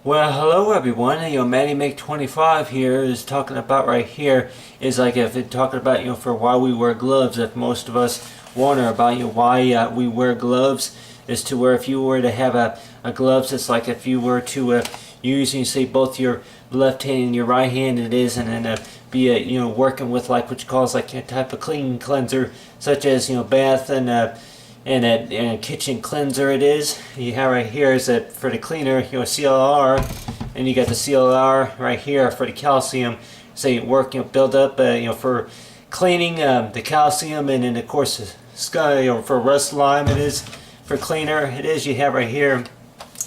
Well, hello everyone. Matty Make 25 here is talking about right here is like if it talking about for why we wear gloves. If most of us wonder about why we wear gloves, is to where if you were to have a gloves, it's like if you were to use say both your left hand and your right hand, it is, and then be working with like what you call like a type of clean cleanser, such as bath and a kitchen cleanser. It is you have right here is that for the cleaner CLR, and you got the CLR right here for the calcium. So you work build up for cleaning the calcium, and then of course the sky for rust lime. It is for cleaner. It is you have right here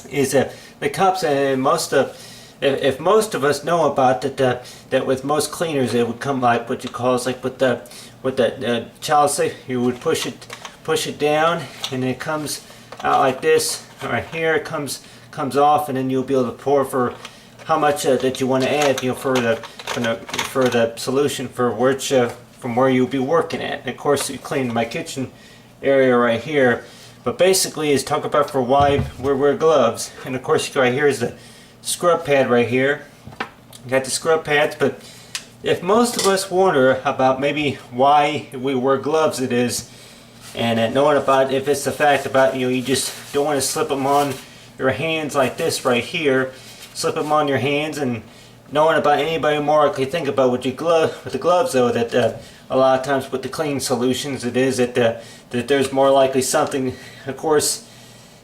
is the cups, and if most of us know about that, that with most cleaners it would come like what you call like with the child safe, you would push it down, and it comes out like this right here. It comes off, and then you'll be able to pour for how much that you want to add for the solution for which from where you'll be working at. And of course you clean my kitchen area right here, but basically is talk about for why we wear gloves. And of course right here is the scrub pad right here. You got the scrub pads, but if most of us wonder about maybe why we wear gloves, it is, and knowing about if it's the fact about you just don't want to slip them on your hands like this right here, slip them on your hands, and knowing about anybody more likely think about with the gloves though, that a lot of times with the clean solutions, it is that there's more likely something, of course,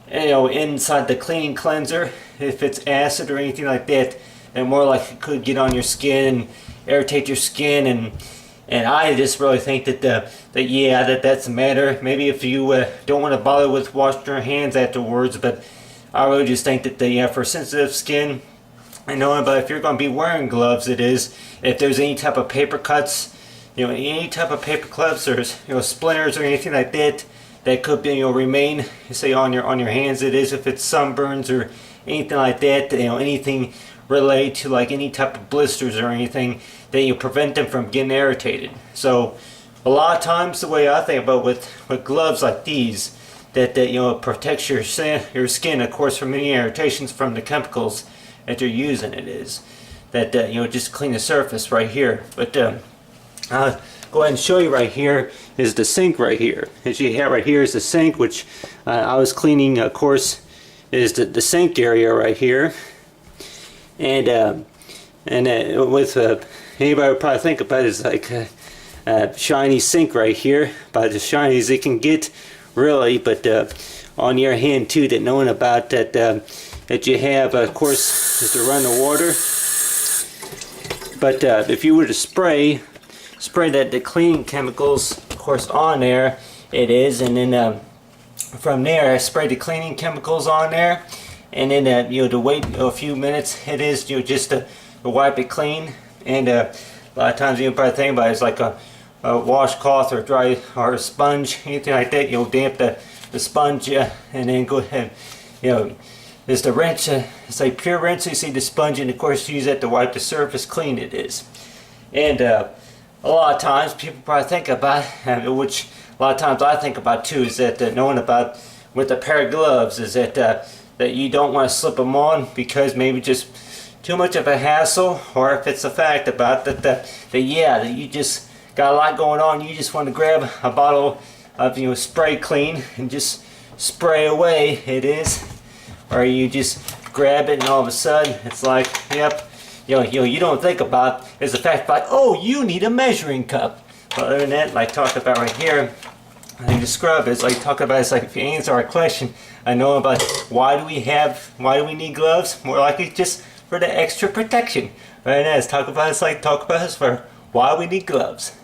inside the cleaning cleanser, if it's acid or anything like that, then more likely it could get on your skin and irritate your skin. And I just really think that that's a matter. Maybe if you don't want to bother with washing your hands afterwards, but I really just think that for sensitive skin, I know, but if you're going to be wearing gloves, it is, if there's any type of paper cuts, any type of paper clips or splinters or anything like that that could be remain say on your hands, it is, if it's sunburns or anything like that, anything related to like any type of blisters or anything, that you prevent them from getting irritated. So a lot of times the way I think about with gloves like these, that it protects your skin, of course, from any irritations from the chemicals that you're using. It is that just clean the surface right here. But I'll go ahead and show you right here is the sink right here. As you have right here is the sink, which I was cleaning, of course, is the sink area right here. And with anybody would probably think about it as like a shiny sink right here, about as shiny as it can get, really. But on your hand too, that knowing about that you have, of course, is to run the water. But if you were to spray the cleaning chemicals, of course, on there, it is, and then from there I spray the cleaning chemicals on there, and then to wait a few minutes, it is just to wipe it clean. And a lot of times you probably think about it, it's like a washcloth or dry or a sponge, anything like that. You'll damp the sponge, and then go ahead, there's the rinse, it's like pure rinse. You see the sponge, and of course use that to wipe the surface clean. It is. And a lot of times people probably think about, which a lot of times I think about too, is that knowing about with a pair of gloves, is that you don't want to slip them on because maybe just too much of a hassle, or if it's a fact about that you just got a lot going on, you just want to grab a bottle of spray clean and just spray away. It is, or you just grab it and all of a sudden it's like, yep, you don't think about is the fact about, oh, you need a measuring cup. But other than that, like talk about right here, I think the scrub is like talk about, it's like if you answer our question, I know about why do we need gloves, more likely just for the extra protection. Right now, let's talk about it's like talk about this for why we need gloves.